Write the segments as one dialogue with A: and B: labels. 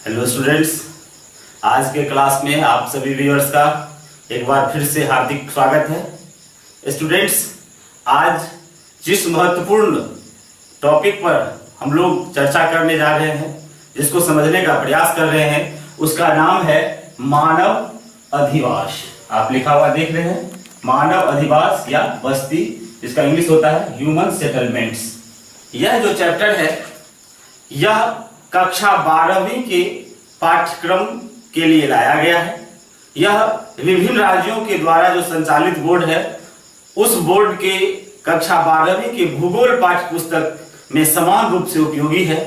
A: Hello students, आज के class में आप सभी व्यूअर्स का एक बार फिर से हार्दिक स्वागत है। स्टूडेंट्स, आज जिस महत्वपूर्ण टॉपिक पर हम लोग चर्चा करने जा रहे हैं, जिसको समझने का प्रयास कर रहे हैं, उसका नाम है मानव अधिवास। आप लिखा हुआ देख रहे हैं, मानव अधिवास या बस्ती, जिसका इंग्लिश होता है ह्यूमन सेटलमेंट्स। यह जो चैप्टर है, यह कक्षा 12वीं के पाठ्यक्रम के लिए लाया गया है। यह विभिन्न राज्यों के द्वारा जो संचालित बोर्ड है, उस बोर्ड के कक्षा 12वीं के भूगोल पाठ्य पुस्तक में समान रूप से उपयोगी है।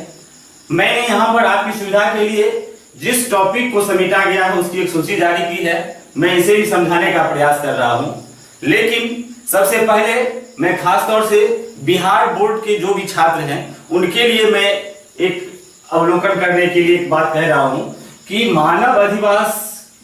A: मैंने यहाँ पर आपकी सुविधा के लिए जिस टॉपिक को समेटा गया है, उसकी एक सूची जारी की है। मैं इसे भी समझाने का प्रयास कर रहा हूँ, लेकिन सबसे पहले मैं खास तौर से बिहार बोर्ड के जो भी छात्र हैं, उनके लिए मैं एक अवलोकन करने के लिए एक बात कह रहा हूं कि मानव अधिवास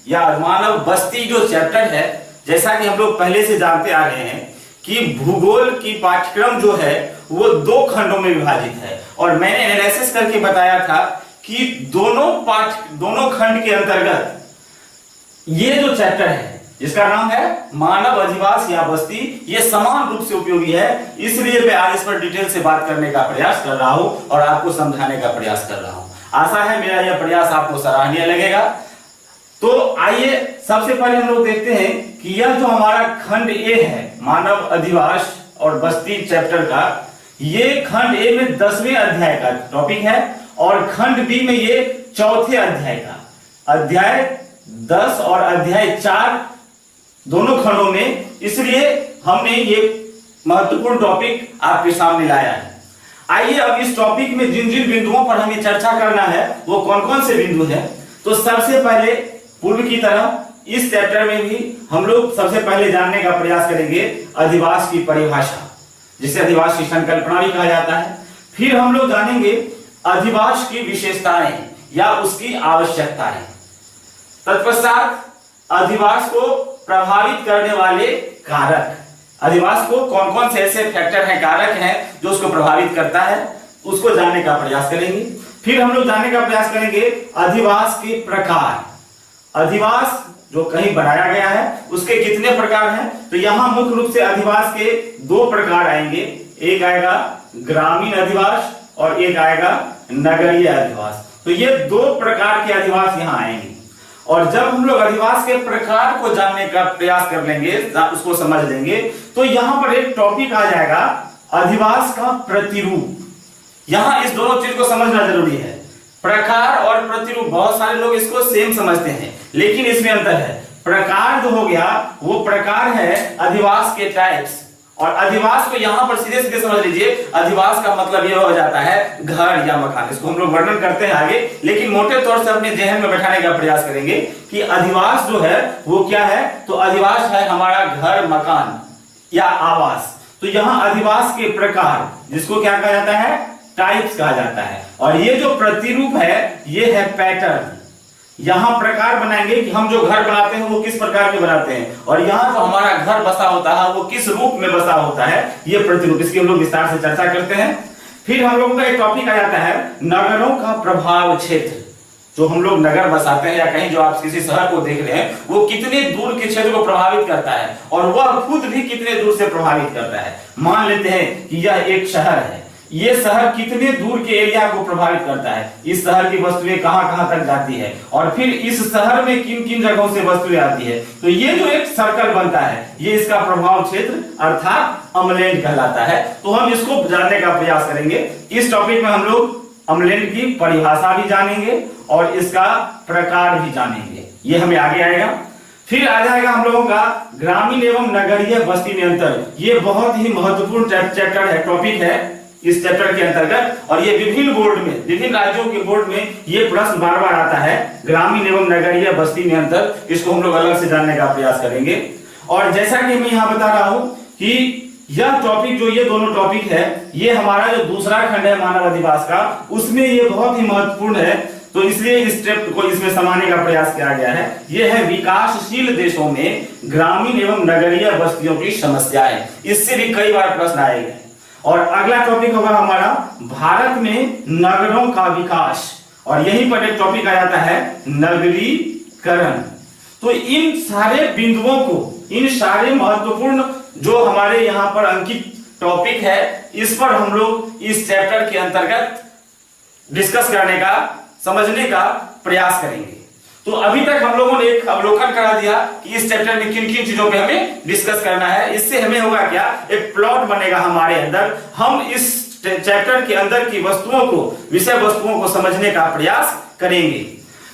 A: या मानव बस्ती जो चैप्टर है, जैसा कि हम लोग पहले से जानते आ रहे हैं कि भूगोल की पाठ्यक्रम जो है वो 2 खंडों में विभाजित है। और मैंने एनालिसिस करके बताया था कि दोनों खंड के अंतर्गत ये जो चैप्टर है, जिसका नाम है मानव अधिवास या बस्ती, ये समान रूप से उपयोगी है। इसलिए मैं आज इस पर डिटेल से बात करने का प्रयास कर रहा हूं और आपको समझाने का प्रयास कर रहा हूं। आशा है मेरा यह प्रयास आपको सराहनीय लगेगा। तो आइए सबसे पहले हम लोग देखते हैं कि यह जो हमारा खंड ए है, मानव अधिवास और बस्ती चैप्टर का, ये खंड ए में 10वें अध्याय का टॉपिक है और खंड बी में ये 4थे अध्याय का, अध्याय 10 और अध्याय 4 दोनों खंडों में। इसलिए हमने ये महत्वपूर्ण टॉपिक आपके सामने लाया है। आइए अब इस टॉपिक में जिन जिन बिंदुओं पर हमें चर्चा करना है, वो कौन कौन से बिंदु हैं। तो सबसे पहले पूर्व की तरह इस चैप्टर में भी हम लोग सबसे पहले जानने का प्रयास करेंगे अधिवास की परिभाषा, जिसे अधिवास की संकल्पना भी कहा जाता है। फिर हम लोग जानेंगे अधिवास की विशेषताएं या उसकी आवश्यकताएं। तत्पश्चात अधिवास को प्रभावित करने वाले कारक, अधिवास को कौन कौन से ऐसे फैक्टर हैं, कारक हैं जो उसको प्रभावित करता है, उसको जानने का प्रयास करेंगे। फिर हम लोग जानने का प्रयास करेंगे अधिवास के प्रकार। अधिवास जो कहीं बनाया गया है, उसके कितने प्रकार हैं। तो यहां मुख्य रूप से अधिवास के 2 प्रकार आएंगे। एक आएगा ग्रामीण अधिवास और एक आएगा नगरीय अधिवास। तो ये 2 प्रकार के अधिवास यहां आएंगे। और जब हम लोग अधिवास के प्रकार को जानने का प्रयास कर लेंगे, उसको समझ लेंगे, तो यहां पर एक टॉपिक आ जाएगा अधिवास का प्रतिरूप। यहां इस दोनों चीज को समझना जरूरी है। प्रकार और प्रतिरूप, बहुत सारे लोग इसको सेम समझते हैं, लेकिन इसमें अंतर है। प्रकार जो हो गया, वो प्रकार है अधिवास के टाइप्स, और अधिवास को यहां पर सीधे सीधे समझ लीजिए, अधिवास का मतलब यह हो जाता है घर या मकान। इसको हम लोग वर्णन करते हैं आगे, लेकिन मोटे तौर से अपने जहन में बैठाने का प्रयास करेंगे कि अधिवास जो है वो क्या है। तो अधिवास है हमारा घर, मकान या आवास। तो यहां अधिवास के प्रकार, जिसको क्या कहा जाता है, टाइप्स कहा जाता है। और ये जो प्रतिरूप है, ये है पैटर्न। यहां प्रकार बनाएंगे कि हम जो घर बनाते हैं वो किस प्रकार के बनाते हैं, और यहां जो हमारा घर बसा होता है वो किस रूप में बसा होता है, ये प्रतिरूप। इसकी हम लोग विस्तार से चर्चा करते हैं। फिर हम लोगों का एक टॉपिक आ जाता है नगरों का प्रभाव क्षेत्र। जो हम लोग नगर बसाते हैं या कहीं जो आप किसी शहर को देख रहे हैं, वो कितने दूर के क्षेत्र को प्रभावित करता है और वह खुद भी कितने दूर से प्रभावित करता है। मान लेते हैं कि यह एक शहर है, ये शहर कितने दूर के एरिया को प्रभावित करता है, इस शहर की वस्तुएं कहां कहां तक जाती है, और फिर इस शहर में किन किन जगहों से वस्तुएं आती है। तो ये जो एक सर्कल बनता है, ये इसका प्रभाव क्षेत्र अर्थात अम्लैंड कहलाता है। तो हम इसको जानने का प्रयास करेंगे। इस टॉपिक में हम लोग अम्लैंड की परिभाषा भी जानेंगे और इसका प्रकार भी जानेंगे, ये हमें आगे आएगा। फिर आ जाएगा हम लोगों का ग्रामीण एवं नगरीय बस्ती में अंतर। ये बहुत ही महत्वपूर्ण चैप्टर है, टॉपिक है इस चैप्टर के अंतर्गत, और ये विभिन्न बोर्ड में, विभिन्न राज्यों के बोर्ड में ये प्रश्न बार बार आता है, ग्रामीण एवं नगरीय बस्ती में अंतर। इसको हम लोग अलग से जानने का प्रयास करेंगे। और जैसा कि मैं यहाँ बता रहा हूं कि यह टॉपिक, जो ये दोनों टॉपिक है, ये हमारा जो दूसरा खंड है मानव अधिवास का, उसमें ये बहुत ही महत्वपूर्ण है। तो इसलिए इस स्टेप को इसमें समाने का प्रयास किया गया है। यह है विकासशील देशों में ग्रामीण एवं नगरीय बस्तियों की समस्याएं। इससे भी कई बार प्रश्न आएंगे। और अगला टॉपिक होगा हमारा भारत में नगरों का विकास और यहीं पर एक टॉपिक आ जाता है नगरीकरण। तो इन सारे बिंदुओं को, इन सारे महत्वपूर्ण जो हमारे यहाँ पर अंकित टॉपिक है, इस पर हम लोग इस चैप्टर के अंतर्गत डिस्कस करने का, समझने का प्रयास करेंगे। तो अभी तक हम लोगों ने एक अवलोकन करा दिया कि इस चैप्टर में किन किन चीजों पे हमें डिस्कस करना है। इससे हमें होगा क्या, एक प्लॉट बनेगा हमारे अंदर। हम इस चैप्टर के अंदर की वस्तुओं को, विषय वस्तुओं को समझने का प्रयास करेंगे।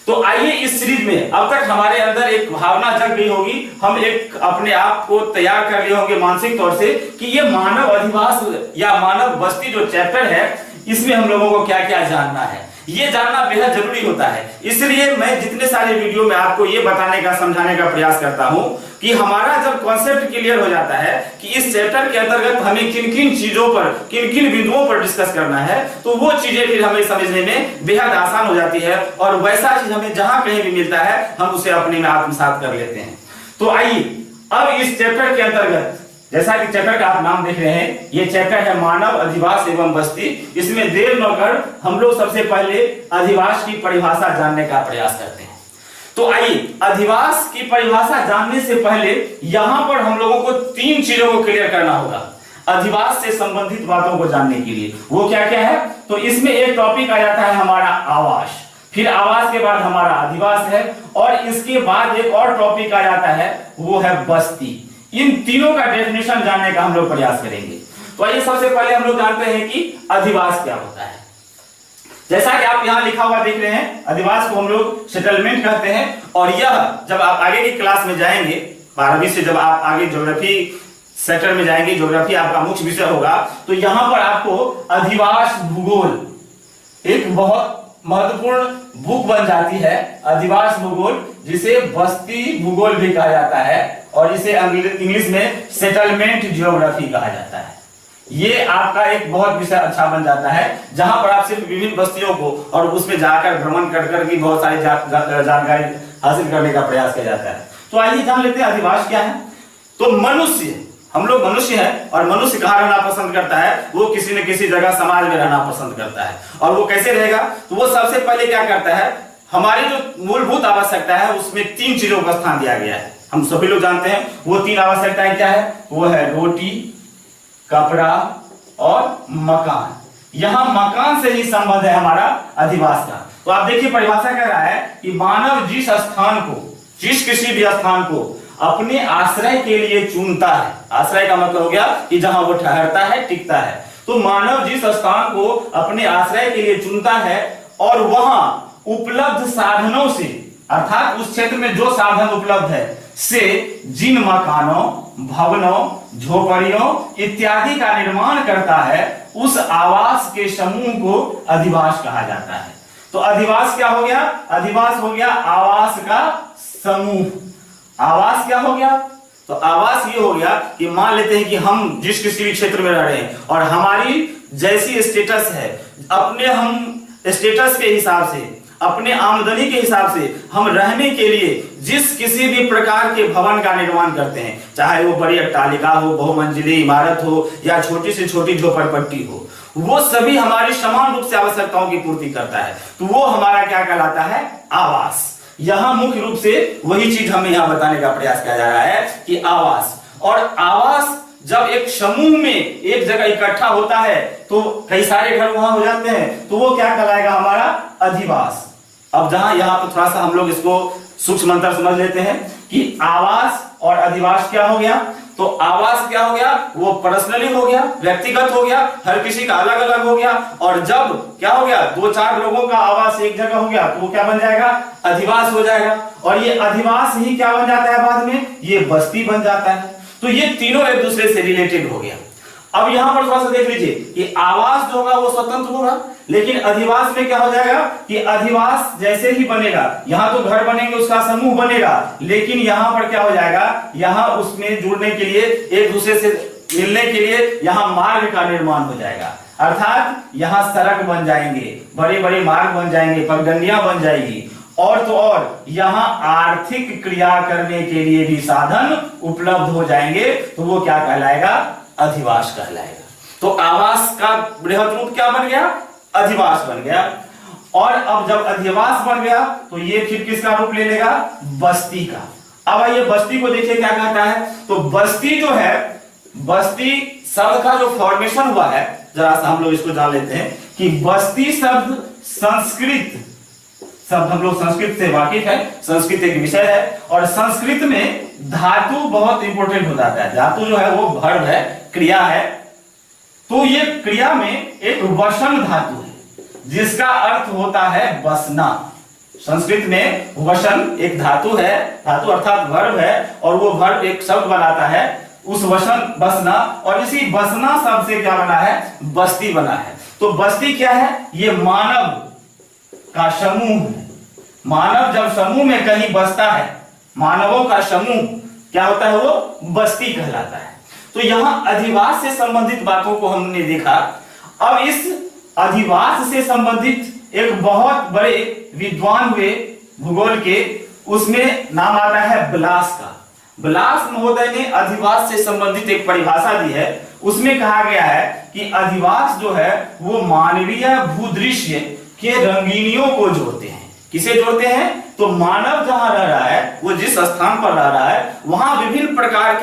A: तो आइए इस सीरीज में, अब तक हमारे अंदर एक भावना जग गई होगी, हम एक अपने आप को तैयार कर लिए होंगे मानसिक तौर से कि ये मानव अधिवास या मानव बस्ती जो चैप्टर है, इसमें हम लोगों को क्या क्या जानना है। ये जानना बेहद जरूरी होता है। इसलिए मैं जितने सारे वीडियो में आपको ये बताने का, समझाने का प्रयास करता हूं कि हमारा जब कॉन्सेप्ट क्लियर हो जाता है कि इस चैप्टर के अंतर्गत हमें किन किन चीजों पर, किन किन बिंदुओं पर डिस्कस करना है, तो वो चीजें फिर हमें समझने में बेहद आसान हो जाती है और वैसा चीज हमें जहां कहीं भी मिलता है हम उसे अपने में आत्मसात कर लेते हैं। तो आइए अब इस चैप्टर के अंतर्गत, जैसा कि चैप्टर का आप नाम देख रहे हैं, ये चैप्टर है मानव अधिवास एवं बस्ती। इसमें देर न कर हम लोग सबसे पहले अधिवास की परिभाषा जानने का प्रयास करते हैं। तो आइए अधिवास की परिभाषा जानने से पहले यहां पर हम लोगों को तीन चीजों को क्लियर करना होगा अधिवास से संबंधित बातों को जानने के लिए। वो क्या क्या है, तो इसमें एक टॉपिक आ जाता है हमारा आवास, फिर आवास के बाद हमारा अधिवास है, और इसके बाद एक और टॉपिक आ जाता है, वो है बस्ती। इन तीनों का डेफिनेशन जानने का हम लोग प्रयास करेंगे। तो आइए सबसे पहले हम लोग जानते हैं कि अधिवास क्या होता है। जैसा कि आप यहां लिखा हुआ देख रहे हैं, अधिवास को हम लोग सेटलमेंट कहते हैं। और यह जब आप आगे की क्लास में जाएंगे, 12वीं से जब आप आगे ज्योग्राफी सेक्टर में जाएंगे, ज्योग्राफी आपका मुख्य विषय होगा, तो यहां पर आपको अधिवास भूगोल एक बहुत महत्वपूर्ण बुक बन जाती है। अधिवास भूगोल, जिसे बस्ती भूगोल भी कहा जाता है और इसे इंग्लिश में सेटलमेंट ज्योग्राफी कहा जाता है। ये आपका एक बहुत विषय अच्छा बन जाता है, जहां पर आप सिर्फ विभिन्न बस्तियों को और उसमें जाकर भ्रमण कर करके बहुत सारी जानकारी हासिल करने का प्रयास किया जाता है। तो आइए जान लेते हैं अधिवास क्या है। तो मनुष्य, हम लोग मनुष्य हैं और मनुष्य कहाँ रहना पसंद करता है, वो किसी न किसी जगह समाज में रहना पसंद करता है। और वो कैसे रहेगा, तो वो सबसे पहले क्या करता है, हमारी जो मूलभूत आवश्यकता है उसमें तीन चीजों का स्थान दिया गया है। हम सभी लोग जानते हैं वो तीन आवश्यकताएं क्या है, वो है रोटी, कपड़ा और मकान। यहां मकान से ही संबंध है हमारा अधिवास का। तो आप देखिए परिभाषा कर रहा है कि मानव जिस स्थान को, जिस किसी भी स्थान को अपने आश्रय के लिए चुनता है, आश्रय का मतलब हो गया कि जहां वो ठहरता है, टिकता है। तो मानव जिस स्थान को अपने आश्रय के लिए चुनता है और वहां उपलब्ध साधनों से, अर्थात उस क्षेत्र में जो साधन उपलब्ध है से जिन मकानों, भवनों, झोपड़ियों इत्यादि का निर्माण करता है, उस आवास के समूह को अधिवास कहा जाता है। तो अधिवास क्या हो गया, अधिवास हो गया आवास का समूह। आवास क्या हो गया, तो आवास ये हो गया कि मान लेते हैं कि हम जिस किसी भी क्षेत्र में रह रहे हैं और हमारी जैसी स्टेटस है, अपने हम स्टेटस के हिसाब से, अपने आमदनी के हिसाब से हम रहने के लिए जिस किसी भी प्रकार के भवन का निर्माण करते हैं, चाहे वो बड़ी अट्टालिका हो, बहुमंजिली इमारत हो या छोटी से छोटी झोपड़पट्टी हो, वो सभी हमारी समान रूप से आवश्यकताओं की पूर्ति करता है। तो वो हमारा क्या कहलाता है, आवास। यहां मुख्य रूप से वही चीज हमें यहां बताने का प्रयास किया जा रहा है कि आवास। और आवास जब एक समूह में एक जगह इकट्ठा होता है तो कई सारे घर वहां हो जाते हैं, तो वो क्या कहलाएगा, हमारा अधिवास। अब जहां यहां पर थोड़ा सा हम लोग इसको सूक्ष्म अंतर समझ लेते हैं कि आवास और अधिवास क्या हो गया। तो आवास क्या हो गया, वो पर्सनली हो गया, व्यक्तिगत हो गया, हर किसी का अलग अलग हो गया। और जब क्या हो गया, दो चार लोगों का आवास एक जगह हो गया, तो वो क्या बन जाएगा, अधिवास हो जाएगा। और ये अधिवास ही क्या बन जाता है बाद में, ये बस्ती बन जाता है। तो ये तीनों एक दूसरे से रिलेटेड हो गया। अब यहां पर थोड़ा सा देख लीजिए कि आवास जो होगा वो स्वतंत्र होगा, लेकिन अधिवास में क्या हो जाएगा कि अधिवास जैसे ही बनेगा, यहां तो घर बनेंगे, उसका समूह बनेगा, लेकिन यहां पर क्या हो जाएगा, यहां उसमें जुड़ने के लिए, एक दूसरे से मिलने के लिए यहां मार्ग का निर्माण हो जाएगा। अर्थात यहां सड़क बन जाएंगे, बड़े बड़े मार्ग बन जाएंगे, पगडंडियां बन जाएगी, और तो और यहां आर्थिक क्रिया करने के लिए भी साधन उपलब्ध हो जाएंगे। तो वो क्या कहलाएगा, अधिवास कहलाएगा। तो आवास का बृहद रूप क्या बन गया, अधिवास बन गया। और अब जब अधिवास बन गया तो ये फिर किसका रूप ले लेगा? बस्ती का। अब आइए बस्ती को देखिए क्या कहता है। तो बस्ती जो है, बस्ती शब्द का जो फॉर्मेशन हुआ है, जरा सा हम लोग इसको जान लेते हैं कि बस्ती शब्द संस्कृत शब्द, हम लोग संस्कृत से वाकिफ है, संस्कृत एक विषय है और संस्कृत में धातु बहुत इंपॉर्टेंट हो जाता है। धातु जो है वो वर्ब है, क्रिया है। तो ये क्रिया में एक वसन धातु है जिसका अर्थ होता है बसना। संस्कृत में वसन एक धातु है, धातु अर्थात वर्ब है और वो वर्ब एक शब्द बनाता है, उस वसन बसना, और इसी बसना शब्द से क्या बना है? बस्ती बना है। तो बस्ती क्या है? ये मानव का समूह है। मानव जब समूह में कहीं बसता है, मानवों का समूह क्या होता है? वो बस्ती कहलाता है। तो यहां अधिवास से संबंधित बातों को हमने देखा। अब इस अधिवास से संबंधित एक बहुत बड़े विद्वान हुए भूगोल के, उसमें नाम आता है ब्लास का। ब्लास महोदय ने अधिवास से संबंधित एक परिभाषा दी है। उसमें कहा गया है कि अधिवास जो है वो मानवीय भूदृश्य के रंगीनियों को जोड़ते हैं। किसे जोड़ते हैं? तो मानव जहां रह रहा है, वो जिस स्थान पर रह रहा है, वहां विभिन्न प्रकार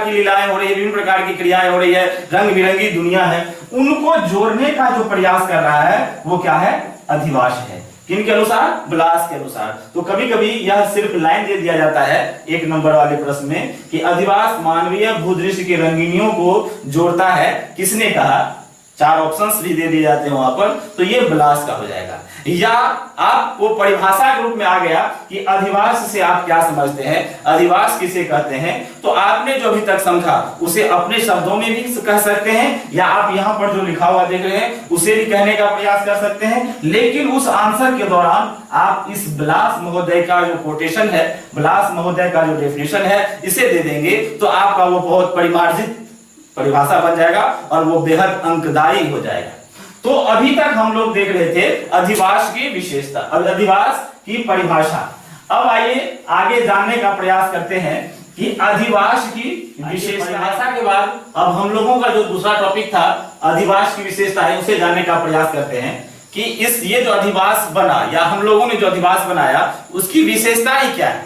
A: की लीलाएं हो रही है, विभिन्न प्रकार की क्रियाएं हो रही है, रंग बिरंगी दुनिया है, उनको जोड़ने का जो प्रयास कर रहा है वो क्या है? अधिवास है। किनके अनुसार? ब्लास के अनुसार। तो कभी कभी यह सिर्फ लाइन दे दिया जाता है 1 नंबर वाले प्रश्न में कि अधिवास मानवीय भूदृश्य के रंगीनियों को जोड़ता है। किसने कहा? 4 ऑप्शंस भी दे दिए जाते हैं वहां पर, तो ये ब्लास का हो जाएगा। या आपको परिभाषा के रूप में आ गया कि अधिवास से आप क्या समझते हैं, अधिवास किसे कहते हैं, तो आपने जो अभी तक समझा उसे अपने शब्दों में भी कह सकते हैं, या आप यहाँ पर जो लिखा हुआ देख रहे हैं उसे भी कहने का प्रयास कर सकते हैं। लेकिन उस आंसर के दौरान आप इस ब्लास महोदय का जो कोटेशन है, ब्लास महोदय का जो डेफिनेशन है, इसे दे देंगे तो आपका वो बहुत परिमार्जित परिभाषा बन जाएगा और वो बेहद अंकदायी हो जाएगा। तो अभी तक हम लोग देख रहे थे अधिवास की विशेषता, अधिवास की परिभाषा। अब आइए आगे जानने का प्रयास करते हैं कि अधिवास की विशेषता। परिभाषा के बाद अब हम लोगों का जो दूसरा टॉपिक था अधिवास की विशेषता है, उसे जानने का प्रयास करते हैं कि ये जो अधिवास बना या हम लोगों ने जो अधिवास बनाया उसकी विशेषताएं क्या है।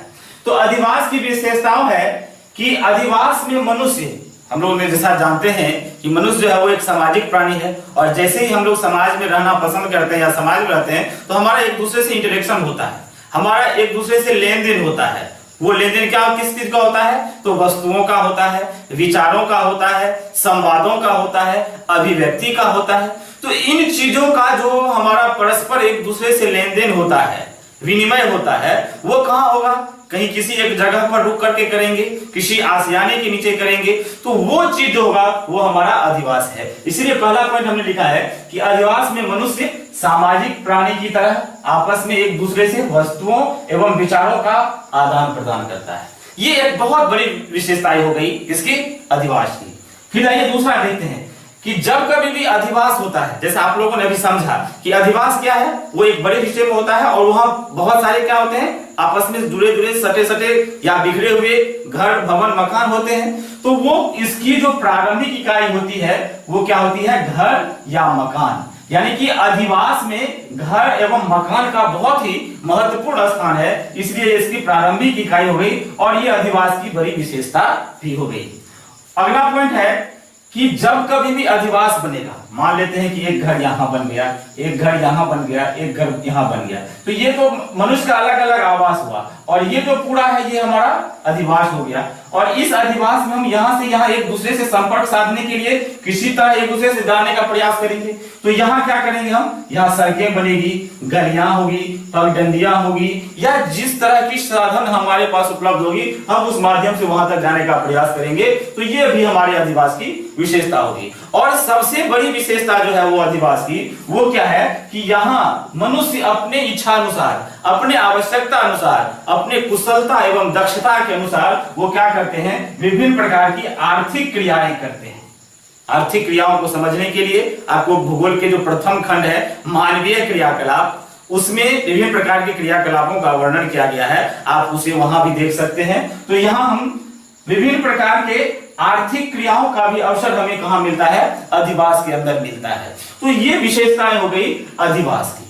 A: तो अधिवास की विशेषताओं है कि अधिवास में मनुष्य, हम लोग जैसा जानते हैं कि मनुष्य जो है वो एक सामाजिक प्राणी है और जैसे ही हम लोग समाज में रहना पसंद करते हैं या समाज में रहते हैं तो हमारा एक दूसरे से इंटरेक्शन होता है, हमारा एक दूसरे से लेन देन होता है। वो लेन देन क्या किस चीज का होता है? तो वस्तुओं का होता है, विचारों का होता है, संवादों का होता है, अभिव्यक्ति का होता है। तो इन चीजों का जो हमारा परस्पर एक दूसरे से लेन देन होता है, विनिमय होता है, वो कहाँ होगा? कहीं किसी एक जगह पर रुक करके करेंगे, किसी आशियाने के नीचे करेंगे, तो वो चीज जो होगा वो हमारा अधिवास है। इसलिए पहला पॉइंट हमने लिखा है कि अधिवास में मनुष्य सामाजिक प्राणी की तरह आपस में एक दूसरे से वस्तुओं एवं विचारों का आदान प्रदान करता है। ये एक बहुत बड़ी विशेषता हो गई इसकी अधिवास की। फिर आइए दूसरा देखते हैं कि जब कभी भी अधिवास होता है, जैसे आप लोगों ने अभी समझा कि अधिवास क्या है, वो एक बड़े विषय में होता है और वहां बहुत सारे क्या होते हैं? आपस में जुड़े जुड़े सटे सटे या बिखरे हुए घर भवन मकान होते हैं। तो वो इसकी जो प्रारंभिक इकाई होती है वो क्या होती है? घर या मकान। यानी कि अधिवास में घर एवं मकान का बहुत ही महत्वपूर्ण स्थान है, इसलिए इसकी प्रारंभिक इकाई हो गई और ये अधिवास की बड़ी विशेषता भी हो गई। अगला पॉइंट है कि जब कभी भी अधिवास बनेगा, मान लेते हैं कि एक घर यहां बन गया, एक घर यहां बन गया, एक घर यहां बन गया, तो ये तो मनुष्य का अलग अलग आवास हुआ और ये जो पूरा है ये हमारा अधिवास हो गया। और इस अधिवास में हम यहां से यहां एक दूसरे से संपर्क साधने के लिए किसी तरह एक दूसरे से जाने का प्रयास करेंगे। तो यहाँ क्या करेंगे हम? यहाँ सड़कें बनेगी, गलियां होगी, पगडंडियां होगी, या जिस तरह की साधन हमारे पास उपलब्ध होगी हम उस माध्यम से वहां तक जाने का प्रयास करेंगे। तो ये भी हमारे अधिवास की विशेषता होगी। और सबसे बड़ी विशेषता जो है वो अधिवास की वो क्या है कि यहाँ मनुष्य अपने इच्छा अनुसार, अपने आवश्यकता अनुसार, अपने कुशलता एवं दक्षता के अनुसार वो क्या करते हैं? विभिन्न प्रकार की आर्थिक क्रियाएं करते हैं। आर्थिक क्रियाओं को समझने के लिए आपको भूगोल के जो प्रथम खंड है मानवीय क्रियाकलाप, उसमें विभिन्न प्रकार के क्रियाकलापों का वर्णन किया गया है, आप उसे वहां भी देख सकते हैं। तो यहाँ हम विभिन्न प्रकार के आर्थिक क्रियाओं का भी अवसर हमें कहां मिलता है? अधिवास के अंदर मिलता है। तो ये विशेषताएं हो गई अधिवास की।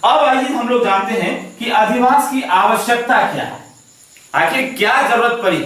A: अब आइए हम लोग जानते हैं कि अधिवास की आवश्यकता क्या है, आखिर क्या जरूरत पड़ी।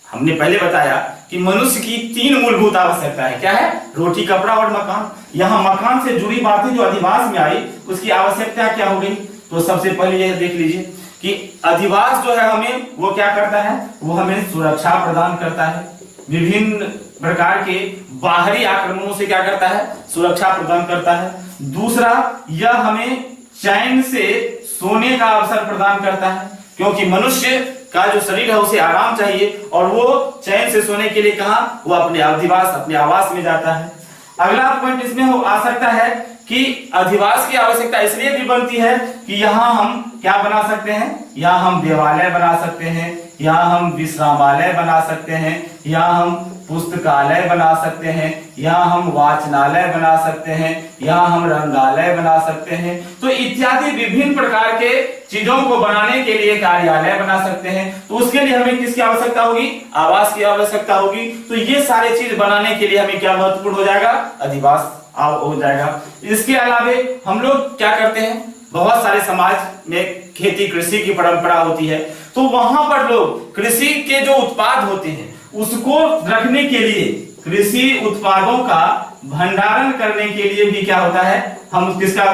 A: हमने पहले बताया कि मनुष्य की 3 मूलभूत आवश्यकता है। क्या है? रोटी, कपड़ा और मकान। यहां मकान से जुड़ी बातें जो अधिवास में आई उसकी आवश्यकता क्या हो गई। तो सबसे पहले यह देख लीजिए कि अधिवास जो है हमें वो क्या करता है, वो हमें सुरक्षा प्रदान करता है, विभिन्न प्रकार के बाहरी आक्रमणों से क्या करता है, सुरक्षा प्रदान करता है। दूसरा, यह हमें चैन से सोने का अवसर प्रदान करता है, क्योंकि मनुष्य का जो शरीर है उसे आराम चाहिए और वो चैन से सोने के लिए कहां, वो अपने अधिवास, अपने आवास में जाता है। अगला पॉइंट इसमें आ सकता है कि अधिवास की आवश्यकता इसलिए भी बनती है कि यहाँ हम क्या बना सकते हैं, यहाँ हम देवालय बना सकते हैं, यहाँ हम विश्रामालय बना सकते हैं, यहाँ हम पुस्तकालय बना सकते हैं, यहाँ हम वाचनालय बना सकते हैं, यहाँ हम रंगालय बना सकते हैं। तो इत्यादि विभिन्न प्रकार के चीजों को बनाने के लिए कार्यालय बना सकते हैं। तो उसके लिए हमें किसकी आवश्यकता होगी, आवास की आवश्यकता होगी। तो ये सारे चीज बनाने के लिए हमें क्या महत्वपूर्ण हो जाएगा, अधिवास हो जाएगा। इसके अलावे हम लोग क्या करते हैं, बहुत सारे समाज में खेती कृषि की परंपरा होती है, तो वहां पर लोग कृषि के जो उत्पाद होते हैं उसको रखने के लिए, कृषि उत्पादों का भंडारण करने के लिए भी क्या होता है, हम किसका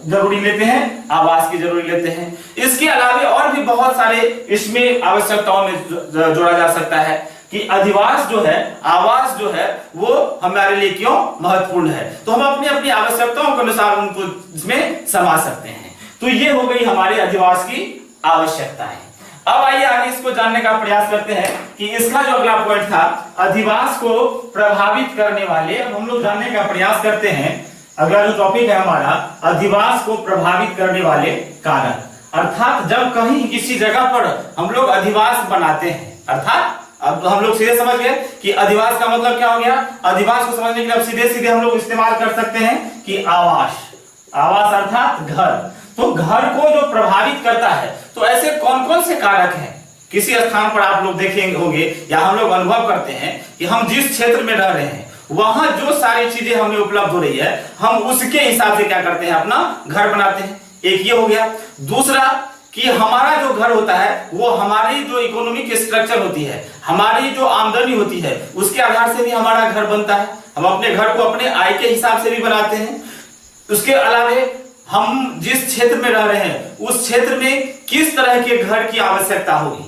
A: जरूरी लेते हैं, आवास की जरूरी लेते हैं। इसके अलावे और भी बहुत सारे इसमें आवश्यकताओं में जोड़ा जा सकता है कि अधिवास जो है, आवास जो है, वो हमारे लिए क्यों महत्वपूर्ण है। तो हम अपनी अपनी आवश्यकताओं के अनुसार उनको इसमें समा सकते हैं। तो ये हो गई हमारे अधिवास की आवश्यकताएं। अब आइए आगे इसको जानने का प्रयास करते हैं कि इसका जो अगला पॉइंट था, अधिवास को प्रभावित करने वाले, अब हम लोग जानने का प्रयास करते हैं। अगला जो टॉपिक है हमारा, अधिवास को प्रभावित करने वाले कारण। अर्थात जब कहीं किसी जगह पर हम लोग अधिवास बनाते हैं, अर्थात अब हम लोग सीधे समझ गए कि अधिवास का मतलब क्या हो गया। अधिवास को समझने के लिए अब सीधे सीधे हम लोग इस्तेमाल कर सकते हैं कि आवास, आवास अर्थात घर। तो घर को जो प्रभावित करता है, तो ऐसे कौन कौन से कारक हैं। किसी स्थान पर आप लोग देखेंगे होंगे या हम लोग अनुभव करते हैं कि हम जिस क्षेत्र में रह रहे हैं वहां जो सारी चीजें हमें उपलब्ध हो रही है, हम उसके हिसाब से क्या करते हैं, अपना घर बनाते हैं। एक ये हो गया। दूसरा कि हमारा जो घर होता है वो हमारी जो इकोनॉमिक स्ट्रक्चर होती है, हमारी जो आमदनी होती है, उसके आधार से भी हमारा घर बनता है। हम अपने घर को अपने आय के हिसाब से भी बनाते हैं। उसके अलावे हम जिस क्षेत्र में रह रहे हैं उस क्षेत्र में किस तरह के घर की आवश्यकता होगी।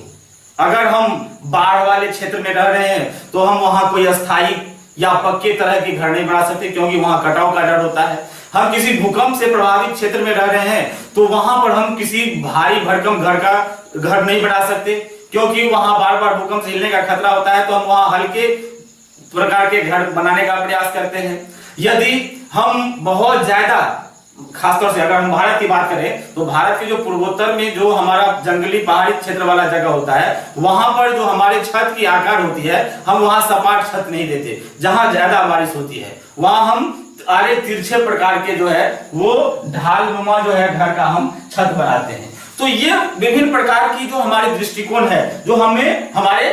A: अगर हम बाढ़ वाले क्षेत्र में रह रहे हैं तो हम वहां कोई अस्थायी या पक्के तरह के घर नहीं बना सकते, क्योंकि वहां कटाव का डर होता है। हम किसी भूकंप से प्रभावित क्षेत्र में रह रहे हैं तो वहां पर हम किसी भारी भरकम घर नहीं बना सकते, क्योंकि वहां बार बार भूकंप से हिलने का खतरा होता है। तो हम वहां हल्के प्रकार के घर बनाने का प्रयास करते हैं। यदि हम बहुत ज्यादा, खासतौर से अगर हम भारत की बात करें तो भारत के जो पूर्वोत्तर में जो हमारा जंगली पहाड़ी क्षेत्र वाला जगह होता है, वहां पर जो हमारे छत की आकार होती है, हम वहां सपाट छत नहीं देते। जहां ज्यादा बारिश होती है वहां हम आरे तिरछे प्रकार के जो है वो ढालनुमा जो है घर का हम छत बनाते हैं। तो ये विभिन्न प्रकार की जो हमारे दृष्टिकोण है जो हमें हमारे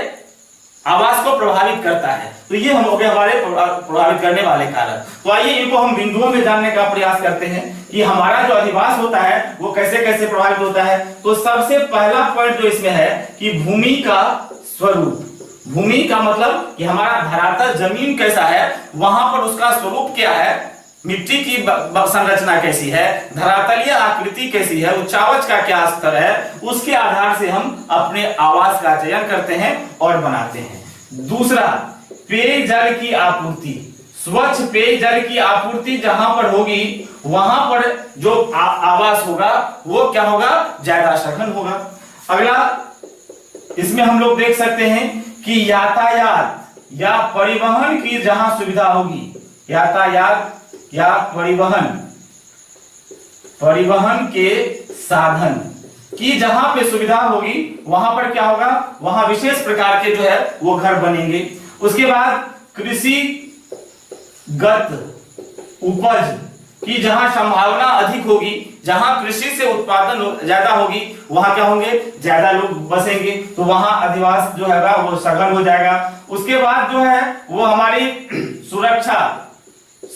A: आवास को प्रभावित करता है। तो ये हम हो गए हमारे प्रभावित करने वाले कारक। तो आइए इनको हम बिंदुओं में जानने का प्रयास करते हैं कि हमारा जो अधिवास होता है वो कैसे कैसे प्रभावित होता है। तो सबसे पहला पॉइंट जो इसमें है कि भूमि का स्वरूप। भूमि का मतलब कि हमारा धरातल जमीन कैसा है, वहां पर उसका स्वरूप क्या है, मिट्टी की संरचना कैसी है, धरातलीय आकृति कैसी है, उच्चावच का क्या स्तर है, उसके आधार से हम अपने आवास का चयन करते हैं और बनाते हैं। दूसरा, पेयजल की आपूर्ति। स्वच्छ पेयजल की आपूर्ति जहां पर होगी वहां पर जो आवास होगा वो क्या होगा, ज्यादा सघन होगा। अगला इसमें हम लोग देख सकते हैं कि यातायात या परिवहन की जहां सुविधा होगी, यातायात या परिवहन के साधन की जहां पे सुविधा होगी वहां पर क्या होगा, वहां विशेष प्रकार के जो है वो घर बनेंगे। उसके बाद कृषिगत उपज की जहां संभावना अधिक होगी, जहां कृषि से उत्पादन ज्यादा होगी, वहां क्या होंगे, ज्यादा लोग बसेंगे। तो वहां अधिवास जो है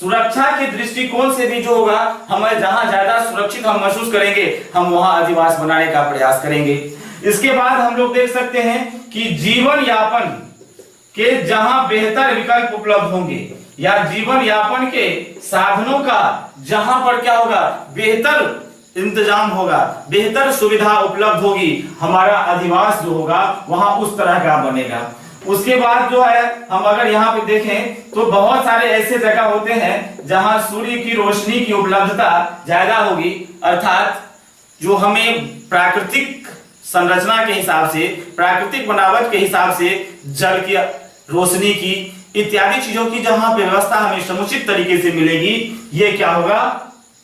A: सुरक्षा के दृष्टिकोण से भी जो होगा, हमें जहां ज्यादा सुरक्षित हम महसूस करेंगे, हम वहां अधिवास बनाने का प्रयास करेंगे। इसके बाद हम लोग देख सकते हैं कि जीवन यापन के जहां बेहतर विकल्प उपलब्ध होंगे, या जीवन यापन के साधनों का जहां पर क्या होगा, बेहतर इंतजाम होगा, बेहतर सुविधा उपलब्ध होगी, हमारा अधिवास जो होगा वहां उस तरह का बनेगा। उसके बाद जो है, हम अगर यहाँ पे देखें तो बहुत सारे ऐसे जगह होते हैं जहां सूर्य की रोशनी की उपलब्धता ज्यादा होगी, अर्थात जो हमें प्राकृतिक संरचना के हिसाब से, प्राकृतिक बनावट के हिसाब से जल की रोशनी की इत्यादि चीजों की जहां पे व्यवस्था हमें समुचित तरीके से मिलेगी, ये क्या होगा,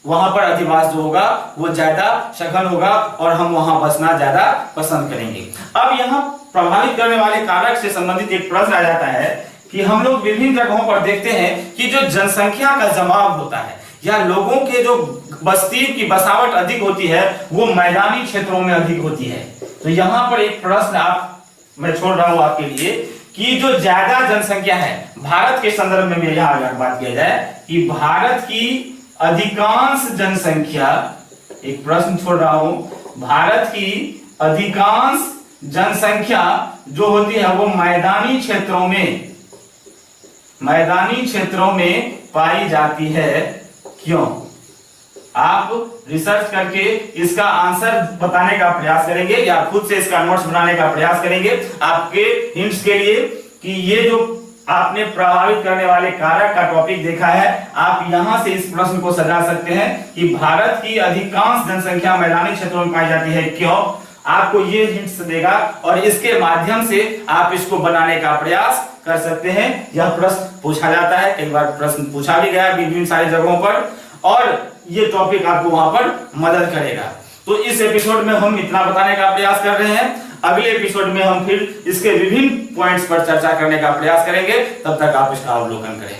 A: वहां पर अधिवास जो होगा वो ज्यादा सघन होगा और हम वहां बसना ज्यादा पसंद करेंगे। अब यहाँ प्रभावित करने वाले कारक से संबंधित एक प्रश्न आ जाता है कि हम लोग विभिन्न जगहों पर देखते हैं कि जो जनसंख्या का जमाव होता है या लोगों के जो बस्ती की बसावट अधिक होती है वो मैदानी क्षेत्रों में अधिक होती है। तो यहाँ पर एक प्रश्न मैं छोड़ रहा हूं आपके लिए कि जो ज्यादा जनसंख्या है भारत के संदर्भ में यहाँ अगर बात किया जाए कि भारत की अधिकांश जनसंख्या, एक प्रश्न छोड़ रहा हूं, भारत की अधिकांश जनसंख्या जो होती है वो मैदानी क्षेत्रों में पाई जाती है। क्यों? आप रिसर्च करके इसका आंसर बताने का प्रयास करेंगे या खुद से इसका नोट्स बनाने का प्रयास करेंगे आपके हिंट्स के लिए कि ये जो आपने प्रभावित करने वाले कारक का टॉपिक देखा है, आप यहां से इस प्रश्न को सजा सकते हैं कि भारत की अधिकांश जनसंख्या मैदानी क्षेत्रों में पाई जाती है। क्यों? आपको ये हिंट्स देगा और इसके माध्यम से आप इसको बनाने का प्रयास कर सकते हैं। यह प्रश्न पूछा जाता है, कई बार प्रश्न पूछा भी गया विभिन्न सारी जगहों पर, और ये टॉपिक आपको वहां पर मदद करेगा। तो इस एपिसोड में हम इतना बताने का प्रयास कर रहे हैं। अगले एपिसोड में हम फिर इसके विभिन्न पॉइंट्स पर चर्चा करने का प्रयास करेंगे। तब तक आप इसका अवलोकन करें।